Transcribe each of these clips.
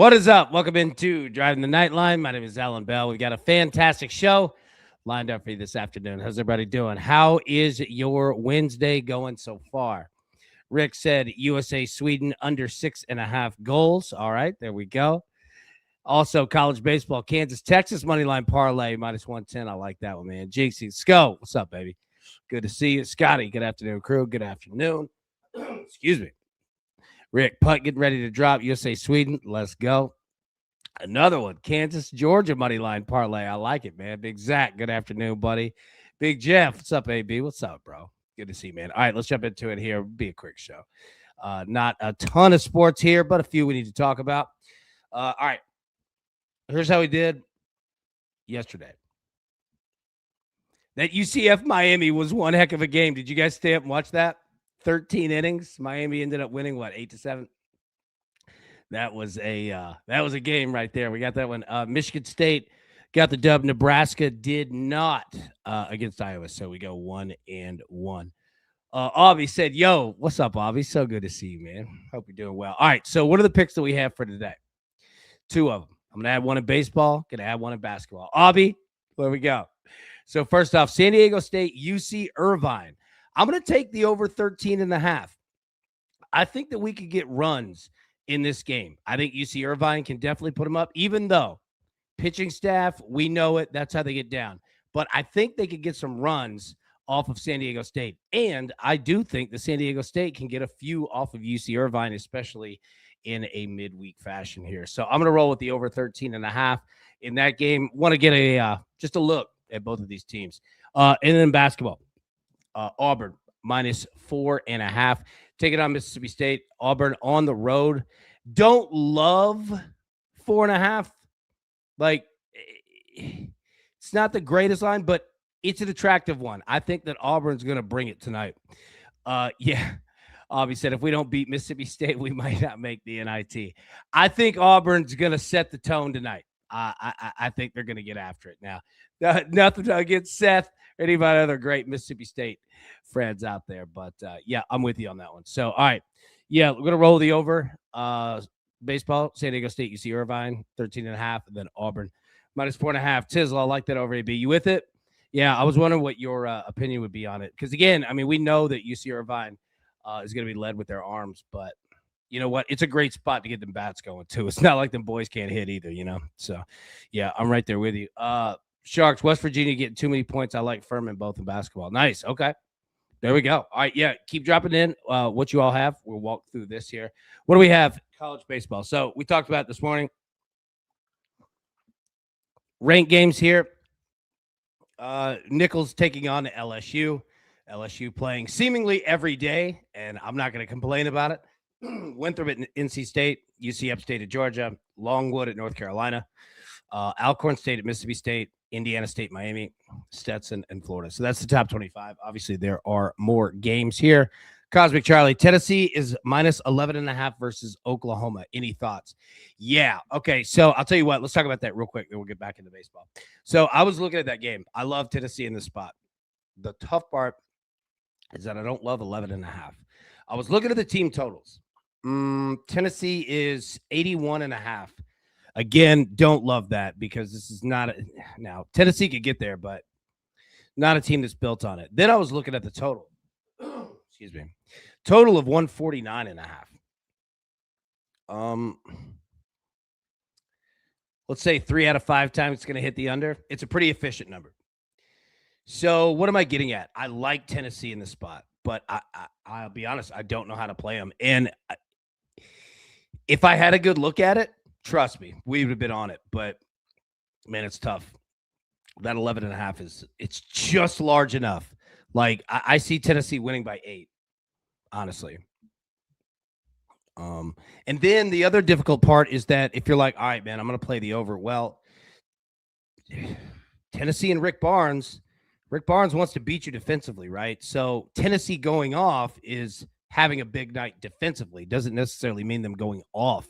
What is up? Welcome into Driving the Nightline. My name is Alan Bell. We've got a fantastic show lined up for you this afternoon. How's everybody doing? How is your Wednesday going so far? Rick said USA Sweden under 6.5 goals. All right, there we go. Also, college baseball, Kansas, Texas moneyline parlay minus 110. I like that one, man. Jinxie, Sco, what's up, baby? Good to see you. Scotty, good afternoon, crew. Good afternoon. Excuse me. Rick, putt getting ready to drop. USA Sweden. Let's go. Another one. Kansas, Georgia money line parlay. I like it, man. Big Zach. Good afternoon, buddy. Big Jeff. What's up, AB? What's up, bro? Good to see you, man. All right, let's jump into it here. Be a quick show. Not a ton of sports here, but a few we need to talk about. All right. Here's how we did yesterday. That UCF Miami was one heck of a game. Did you guys stay up and watch that? 13 innings. Miami ended up winning, 8-7? That was a game right there. We got that one. Michigan State got the dub. Nebraska did not against Iowa, so we go 1-1. Avi said, yo, what's up, Avi? So good to see you, man. Hope you're doing well. All right, so what are the picks that we have for today? Two of them. I'm going to add one in baseball, going to add one in basketball. Avi, there we go. So first off, San Diego State, UC Irvine. I'm going to take the over 13.5. I think that we could get runs in this game. I think UC Irvine can definitely put them up, even though pitching staff, we know it. That's how they get down. But I think they could get some runs off of San Diego State. And I do think that San Diego State can get a few off of UC Irvine, especially in a midweek fashion here. So I'm going to roll with the over 13.5 in that game. Want to get just a look at both of these teams. And then basketball. Auburn minus 4.5. Take it on Mississippi State. Auburn on the road. Don't love 4.5. Like, it's not the greatest line, but it's an attractive one. I think that Auburn's going to bring it tonight. Yeah. Aubie said, if we don't beat Mississippi State, we might not make the NIT. I think Auburn's going to set the tone tonight. I think they're going to get after it now. Nothing against Seth or anybody other great Mississippi State friends out there. But, yeah, I'm with you on that one. So, all right. Yeah, we're going to roll the over. Baseball, San Diego State, UC Irvine, 13.5, and then Auburn, minus 4.5. Tizzle, I like that over, AB. You with it? Yeah, I was wondering what your opinion would be on it. Because, again, I mean, we know that UC Irvine is going to be led with their arms, but you know what? It's a great spot to get them bats going, too. It's not like them boys can't hit either, you know? So, yeah, I'm right there with you. Sharks, West Virginia getting too many points. I like Furman both in basketball. Nice. Okay. There we go. All right, yeah, keep dropping in what you all have. We'll walk through this here. What do we have? College baseball. So we talked about this morning. Ranked games here. Nichols taking on LSU. LSU playing seemingly every day, and I'm not going to complain about it. Winthrop at NC State, UC Upstate at Georgia, Longwood at North Carolina, Alcorn State at Mississippi State, Indiana State, Miami, Stetson, and Florida. So that's the top 25. Obviously, there are more games here. Cosmic Charlie, Tennessee is minus 11.5 versus Oklahoma. Any thoughts? Yeah. Okay. So I'll tell you what. Let's talk about that real quick. Then we'll get back into baseball. So I was looking at that game. I love Tennessee in this spot. The tough part is that I don't love 11.5. I was looking at the team totals. Tennessee is 81.5. Again, don't love that because this is not now Tennessee could get there, but not a team that's built on it. Then I was looking at the total. Excuse me. Total of 149.5. Let's say 3 out of 5 times it's going to hit the under. It's a pretty efficient number. So what am I getting at? I like Tennessee in the spot, but I'll be honest, I don't know how to play them. And if I had a good look at it, trust me, we would have been on it. But, man, it's tough. That 11.5 it's just large enough. Like, I see Tennessee winning by 8, honestly. And then the other difficult part is that if you're like, all right, man, I'm going to play the over. Well, Tennessee and Rick Barnes wants to beat you defensively, right? So Tennessee going off is having a big night defensively. Doesn't necessarily mean them going off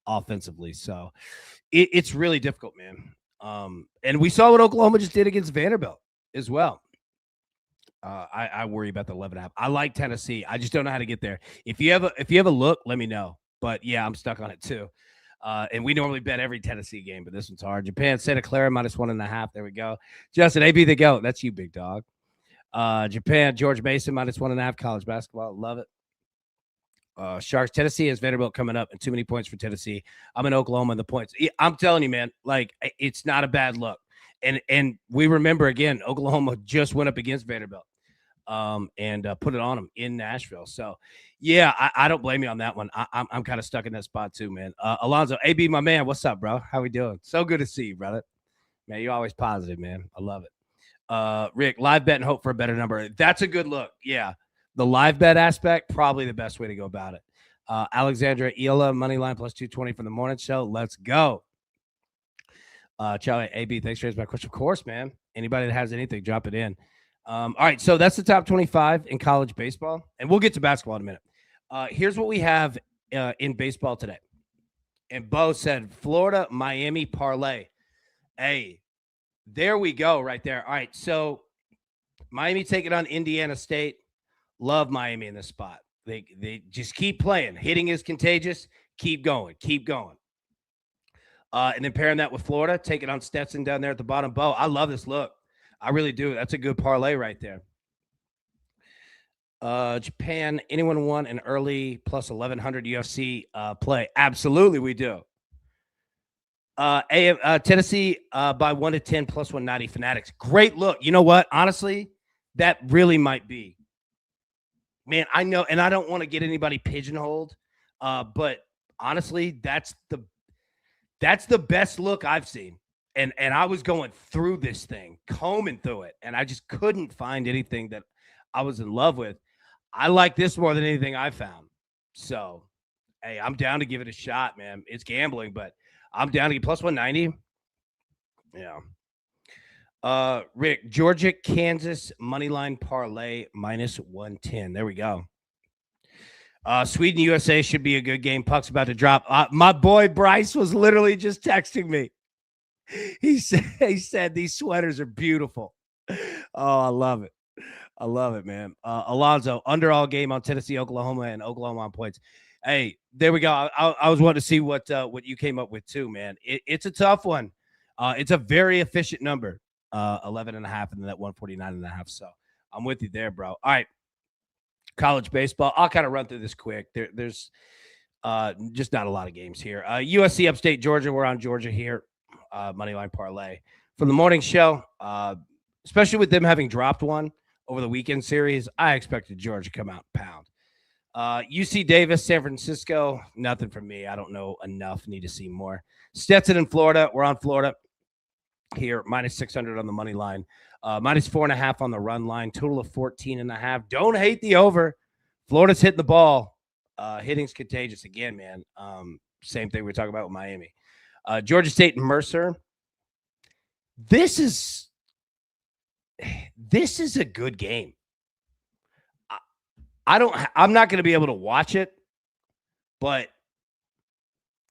offensively. So it's really difficult, man. And we saw what Oklahoma just did against Vanderbilt as well. I worry about the 11.5. I like Tennessee. I just don't know how to get there. If you have a look, let me know. But yeah, I'm stuck on it too. And we normally bet every Tennessee game, but this one's hard. Japan, Santa Clara, -1.5. There we go. Justin, AB the GOAT. That's you, big dog. Japan, George Mason, -1.5. College basketball. Love it. Sharks, Tennessee has Vanderbilt coming up and too many points for Tennessee. I'm in Oklahoma and the points. I'm telling you, man, like it's not a bad look. And we remember again, Oklahoma just went up against Vanderbilt and put it on them in Nashville. So yeah, I don't blame you on that one. I'm kind of stuck in that spot too, man. Alonzo, AB, my man, what's up, bro? How we doing? So good to see you, brother. Man, you're always positive, man. I love it. Rick, live bet and hope for a better number. That's a good look. Yeah. The live bet aspect, probably the best way to go about it. Alexandra Ela, money line +220 from the morning show. Let's go. Charlie, AB, thanks for my question. Of course, man. Anybody that has anything, drop it in. All right, so that's the top 25 in college baseball, and we'll get to basketball in a minute. Here's what we have in baseball today. And Bo said, Florida, Miami parlay. Hey, there we go right there. All right, so Miami taking on Indiana State. Love Miami in this spot. They just keep playing. Hitting is contagious. Keep going. Keep going. And then pairing that with Florida, taking on Stetson down there at the bottom. Bo, I love this look. I really do. That's a good parlay right there. Japan, anyone want an early plus 1,100 UFC play? Absolutely, we do. Tennessee by 1 to 10 plus 190 Fanatics. Great look. You know what? Honestly, that really might be. Man, I know, and I don't want to get anybody pigeonholed, but honestly, that's the best look I've seen. And I was going through this thing, combing through it, and I just couldn't find anything that I was in love with. I like this more than anything I found. So, hey, I'm down to give it a shot, man. It's gambling, but I'm down to get plus 190. Yeah. Rick, Georgia, Kansas, moneyline parlay -110. There we go. Sweden, USA should be a good game. Puck's about to drop. My boy Bryce was literally just texting me. He said these sweaters are beautiful. Oh, I love it. I love it, man. Alonzo, under all game on Tennessee, Oklahoma, and Oklahoma on points. Hey, there we go. I was wanting to see what you came up with too, man. It's a tough one. It's a very efficient number. 11.5 and then that 149.5. So I'm with you there, bro. All right. College baseball. I'll kind of run through this quick. There's just not a lot of games here. USC upstate Georgia. We're on Georgia here. Moneyline parlay from the morning show. Especially with them having dropped one over the weekend series, I expected Georgia to come out and pound. UC Davis, San Francisco. Nothing from me. I don't know enough. Need to see more. Stetson in Florida. We're on Florida here. -600 on the money line. -4.5 on the run line. Total of 14.5. Don't hate the over. Florida's hitting the ball. Hitting's contagious again, man. Same thing we're talking about with Miami. Georgia State and Mercer. This is a good game. I'm not going to be able to watch it, but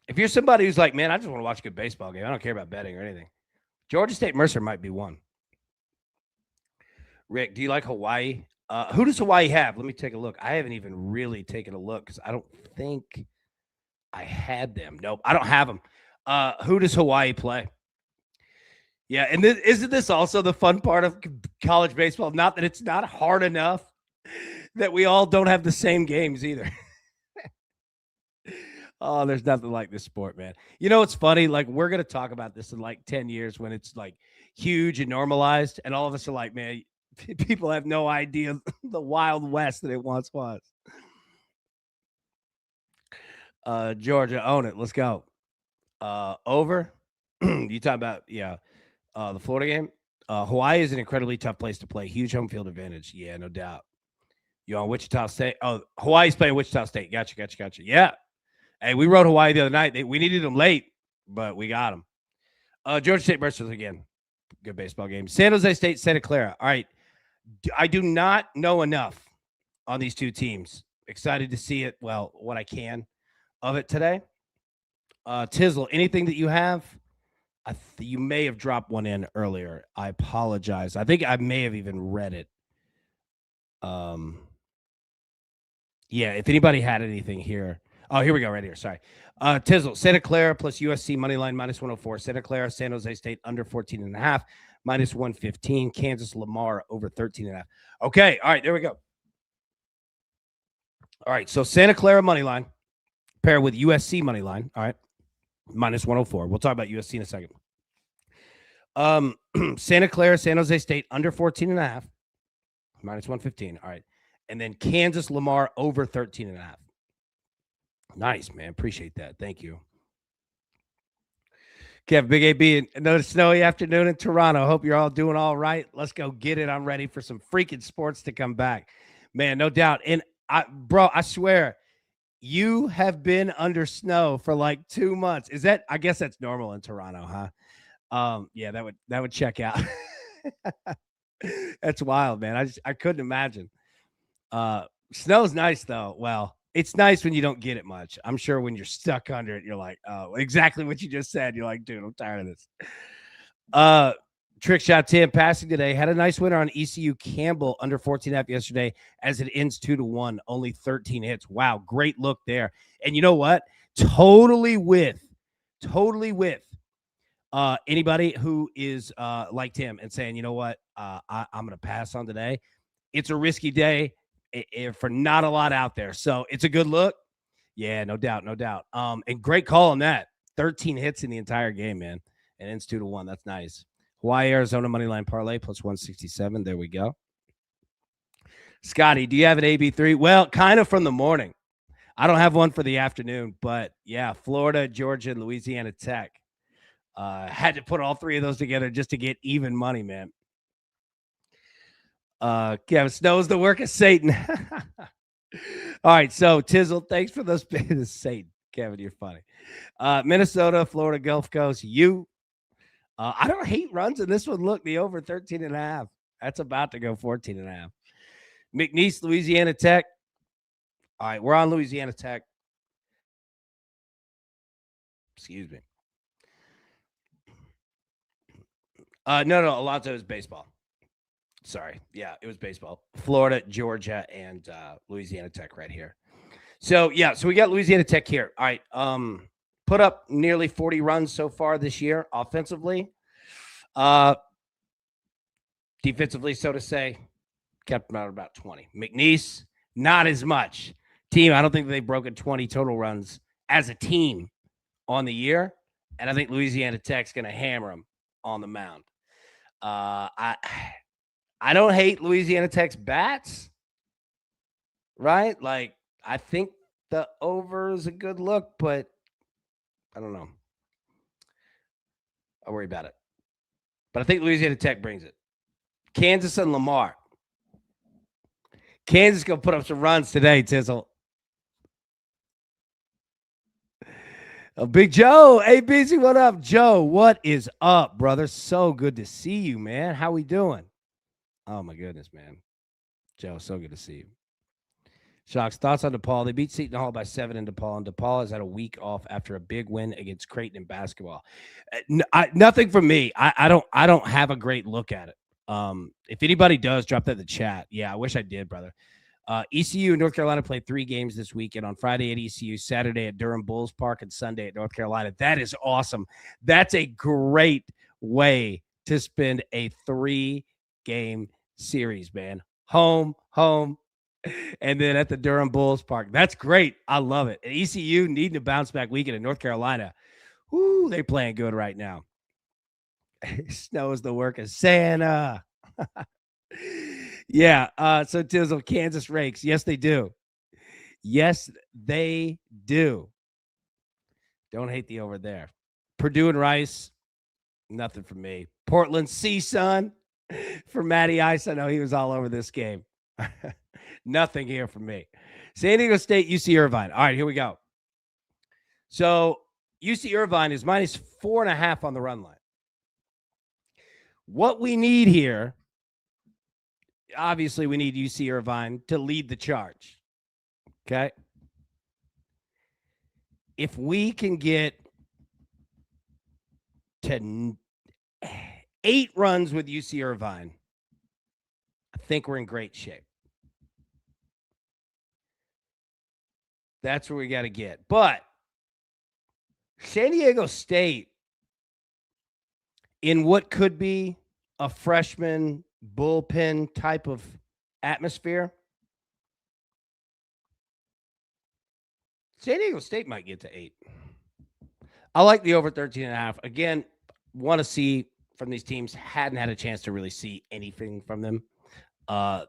if you're somebody who's like, man, I just want to watch a good baseball game, I don't care about betting or anything, Georgia State Mercer might be one. Rick, do you like Hawaii? Who does Hawaii have? Let me take a look. I haven't even really taken a look because I don't think I had them. Nope, I don't have them. Who does Hawaii play? Yeah, and isn't this also the fun part of college baseball? Not that it's not hard enough that we all don't have the same games either. Oh, there's nothing like this sport, man. You know, it's funny. Like, we're going to talk about this in like 10 years when it's like huge and normalized. And all of us are like, man, people have no idea the Wild West that it once was. Georgia, own it. Let's go. Over. You talking about, yeah, the Florida game? Hawaii is an incredibly tough place to play. Huge home field advantage. Yeah, no doubt. You on Wichita State? Oh, Hawaii's playing Wichita State. Gotcha. Yeah. Hey, we rode Hawaii the other night. We needed them late, but we got them. Georgia State Mercer again. Good baseball game. San Jose State, Santa Clara. All right. I do not know enough on these two teams. Excited to see it. Well, what I can of it today. Tizzle, anything that you have? You may have dropped one in earlier. I apologize. I think I may have even read it. Yeah, if anybody had anything here. Oh, here we go, right here. Sorry. Tizzle, Santa Clara plus USC money line minus 104. Santa Clara, San Jose State under 14.5 minus 115. Kansas Lamar over 13.5. Okay. All right. There we go. All right. So Santa Clara money line pair with USC money line. All right. Minus 104. We'll talk about USC in a second. Santa Clara, San Jose State under 14.5 minus 115. All right. And then Kansas Lamar over 13.5. Nice, man. Appreciate that. Thank you. Kev, Big AB, another snowy afternoon in Toronto. Hope you're all doing all right. Let's go get it. I'm ready for some freaking sports to come back. Man, no doubt. And I swear, you have been under snow for like 2 months. Is that, I guess that's normal in Toronto, huh? Yeah, that would check out. That's wild, man. I couldn't imagine. Snow's nice though. Well, it's nice when you don't get it much. I'm sure when you're stuck under it, you're like, oh, exactly what you just said. You're like, dude, I'm tired of this. Trick shot Tim passing today. Had a nice winner on ECU Campbell under 14.5 yesterday as it ends 2-1. Only 13 hits. Wow, great look there. And you know what? Totally with anybody who is like Tim and saying, you know what, I'm going to pass on today. It's a risky day for not a lot out there. So it's a good look. Yeah, no doubt. And great call on that. 13 hits in the entire game, man. And ends 2-1. That's nice. Hawaii, Arizona moneyline parlay plus 167. There we go. Scotty, do you have an AB3? Well, kind of from the morning. I don't have one for the afternoon, but yeah, Florida, Georgia, and Louisiana Tech. Had to put all three of those together just to get even money, man. Kevin Snow's the work of Satan. All right, so Tizzle, thanks for those. Satan, Kevin, you're funny. Minnesota, Florida, Gulf Coast. I don't hate runs in this one. Look, the over 13.5. That's about to go 14.5. McNeese, Louisiana Tech. All right, we're on Louisiana Tech. Excuse me. No, Alonzo is baseball. Sorry. Yeah, it was baseball. Florida, Georgia, and Louisiana Tech right here. So, yeah, so we got Louisiana Tech here. All right. Put up nearly 40 runs so far this year offensively. Defensively, so to say, kept them out about 20. McNeese, not as much. Team, I don't think they've broken 20 total runs as a team on the year. And I think Louisiana Tech's going to hammer them on the mound. I don't hate Louisiana Tech's bats, right? Like, I think the over is a good look, but I don't know. I worry about it. But I think Louisiana Tech brings it. Kansas and Lamar. Kansas going to put up some runs today, Tizzle. Oh, Big Joe. Hey, BC, what up? Joe, what is up, brother? So good to see you, man. How we doing? Oh, my goodness, man. Joe, so good to see you. Shocks, thoughts on DePaul? They beat Seton Hall by 7 in DePaul, and DePaul has had a week off after a big win against Creighton in basketball. Nothing from me. I don't have a great look at it. If anybody does, drop that in the chat. Yeah, I wish I did, brother. ECU and North Carolina played 3 games this weekend, on Friday at ECU, Saturday at Durham Bulls Park, and Sunday at North Carolina. That is awesome. That's a great way to spend a 3-game series, man. Home, and then at the Durham Bulls Park. That's great. I love it. And ECU needing a bounce back weekend in North Carolina. Whoo, they playing good right now. Snow is the work of Santa. Yeah. So Tizzle, Kansas rakes. Yes, they do. Yes, they do. Don't hate the over there. Purdue and Rice, nothing for me. Portland CSUN for Matty Ice. I know he was all over this game. Nothing here for me. San Diego State, UC Irvine. All right, here we go. So UC Irvine is minus 4.5 on the run line. What we need here, obviously we need UC Irvine to lead the charge. Okay? If we can get to 8 runs with UC Irvine, I think we're in great shape. That's where we got to get. But San Diego State, in what could be a freshman bullpen type of atmosphere, San Diego State might get to 8. I like the over 13.5. Again, want to see from these teams. Hadn't had a chance to really see anything from them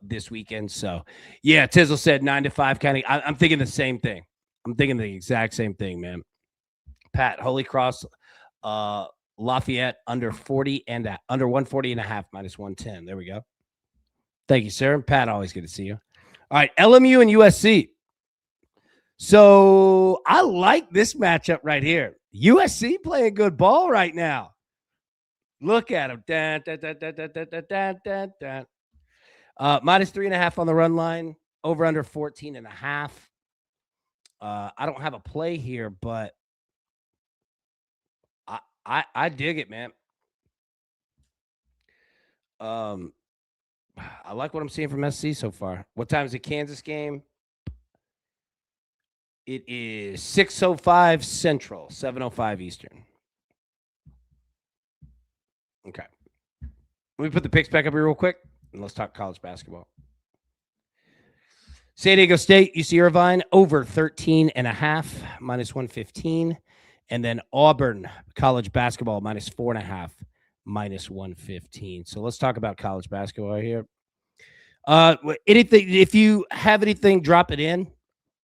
this weekend. So, yeah, Tizzle said 9-5 kind of. I'm thinking the same thing. I'm thinking the exact same thing, man. Pat, Holy Cross, Lafayette under 40 and under 140.5 minus 110. There we go. Thank you, sir. Pat, always good to see you. All right, LMU and USC. So I like this matchup right here. USC playing good ball right now. Look at them. Minus 3.5 on the run line. Over under 14.5. I don't have a play here, but I dig it, man. I like what I'm seeing from SC so far. What time is the Kansas game? It is 6:05 Central, 7:05 Eastern. Okay. Let me put the picks back up here real quick, and let's talk college basketball. San Diego State, UC Irvine, over 13.5, minus 115. And then Auburn, college basketball, minus 4.5, minus 115. So let's talk about college basketball here. Anything, if you have anything, drop it in.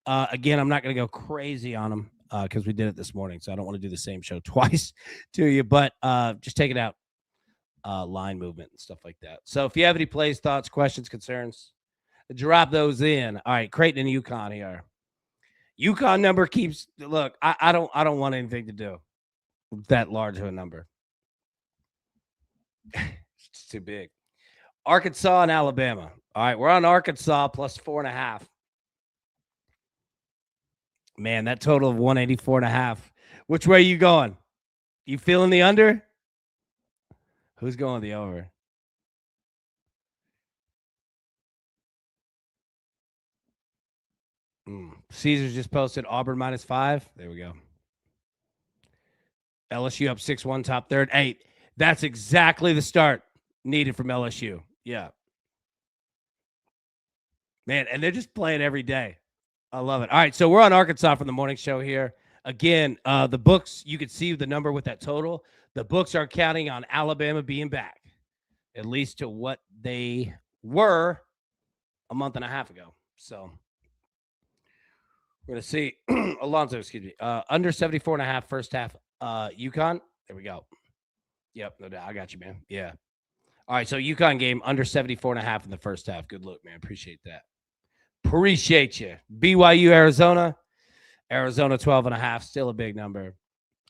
Again, I'm not going to go crazy on them because we did it this morning, so I don't want to do the same show twice to you, but just take it out, line movement and stuff like that. So if you have any plays, thoughts, questions, concerns, drop those in. All right, Creighton and UConn here. UConn number keeps look. I don't want anything to do with that large of a number. It's too big. Arkansas and Alabama. All right, we're on Arkansas plus 4.5. Man, that total of 184.5. Which way are you going? You feeling the under? Who's going the over? Caesars just posted Auburn minus 5. There we go. LSU up 6-1, top third. Hey, that's exactly the start needed from LSU. Yeah. Man, and they're just playing every day. I love it. All right, so we're on Arkansas from the morning show here. Again, the books, you could see the number with that total. The books are counting on Alabama being back, at least to what they were a month and a half ago. So we're going to see. Alonzo, excuse me. Under 74.5 first half. UConn. There we go. Yep, no doubt. I got you, man. Yeah. All right, so UConn game under 74.5 in the first half. Good look, man. Appreciate that. Appreciate you. BYU, Arizona. Arizona 12.5. Still a big number.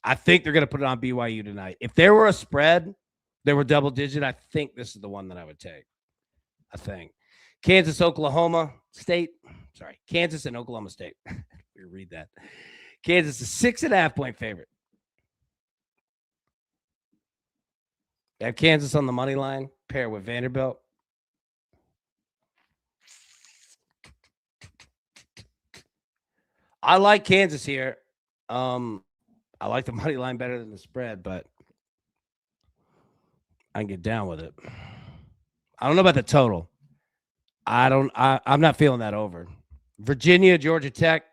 I think they're going to put it on BYU tonight. If there were a spread, they were double digit, I think this is the one that I would take. I think. Kansas, Oklahoma State. Sorry, Kansas and Oklahoma State. We read that. Kansas is 6.5 point favorite. I have Kansas on the money line, pair with Vanderbilt. I like Kansas here. I like the money line better than the spread, but I can get down with it. I don't know about the total. I'm not feeling that over. Virginia, Georgia Tech.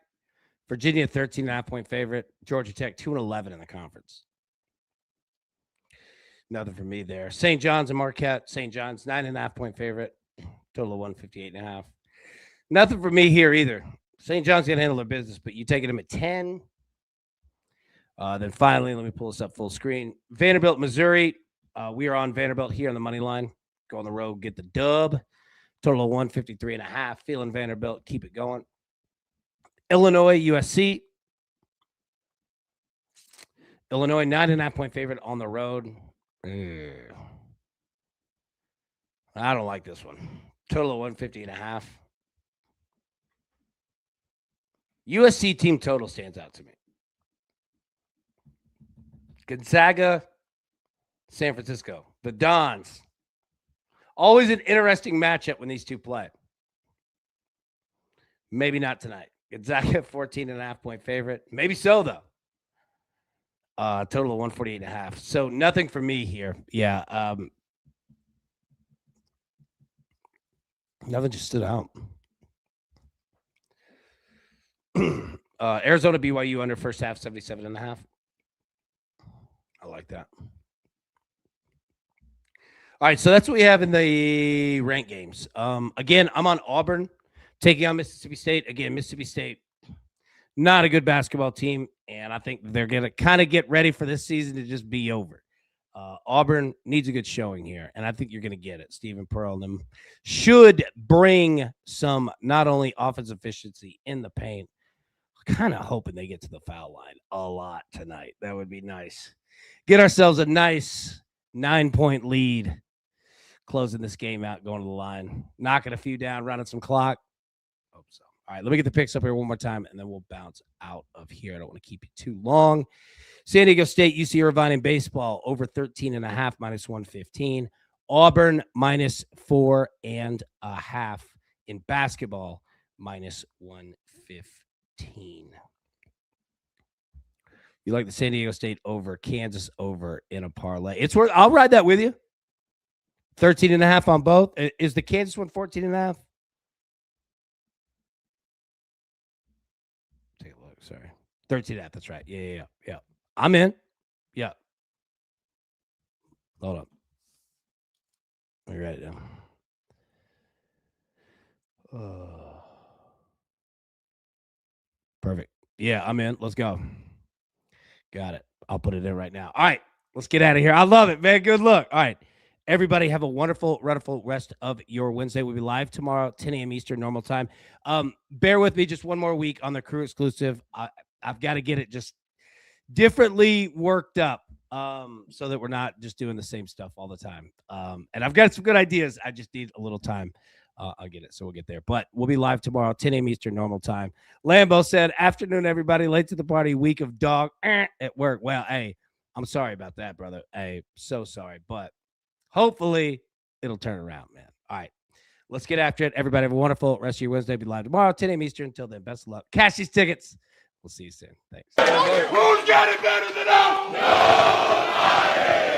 Virginia 13.5 point favorite. Georgia Tech 2-11 in the conference. Nothing for me there. St. John's and Marquette. St. John's 9.5 point favorite. Total of 158.5. Nothing for me here either. St. John's going to handle their business, but you taking them at 10. Then finally, let me pull this up full screen. Vanderbilt, Missouri. We are on Vanderbilt here on the money line. Go on the road, get the dub. Total of 153.5. Feeling Vanderbilt. Keep it going. Illinois, USC. Illinois, 9.5 point favorite on the road. I don't like this one. Total of 150.5. USC team total stands out to me. Gonzaga, San Francisco. The Dons. Always an interesting matchup when these two play. Maybe not tonight. Gonzaga, 14.5-point favorite. Maybe so, though. Total of 148.5. So nothing for me here. Yeah. Nothing just stood out. Arizona BYU under first half, 77.5. I like that. All right, so that's what we have in the ranked games. Again, I'm on Auburn taking on Mississippi State. Again, Mississippi State, not a good basketball team, and I think they're going to kind of get ready for this season to just be over. Auburn needs a good showing here, and I think you're going to get it. Stephen Pearl and them should bring some not only offensive efficiency in the paint, kind of hoping they get to the foul line a lot tonight. That would be nice. Get ourselves a nice 9-point lead, closing this game out, going to the line, knocking a few down, running some clock. Hope so. All right, let me get the picks up here one more time, and then we'll bounce out of here. I don't want to keep you too long. San Diego State, UC Irvine in baseball, over 13.5, minus 115. Auburn, minus 4.5 in basketball, minus 115. You like the San Diego State over, Kansas over in a parlay. It's worth. I'll ride that with you. 13.5 on both. Is the Kansas one 14.5? Take a look. Sorry. 13.5. That's right. Yeah. I'm in. Yeah. Hold up. Let me write it down. Perfect. Yeah, I'm in. Let's go. Got it. I'll put it in right now. All right. Let's get out of here. I love it, man. Good luck. All right. Everybody have a wonderful rest of your Wednesday. We'll be live tomorrow, 10 a.m. Eastern, normal time. Bear with me just one more week on the Crew exclusive. I've got to get it just differently worked up so that we're not just doing the same stuff all the time. And I've got some good ideas. I just need a little time. I'll get it. So we'll get there. But we'll be live tomorrow, 10 a.m. Eastern, normal time. Lambo said, afternoon, everybody. Late to the party, week of dog at work. Well, hey, I'm sorry about that, brother. Hey, so sorry. But hopefully it'll turn around, man. All right. Let's get after it. Everybody have a wonderful rest of your Wednesday. Be live tomorrow, 10 a.m. Eastern. Until then, best of luck. Cash these tickets. We'll see you soon. Thanks. Who's got it better than us? Nobody.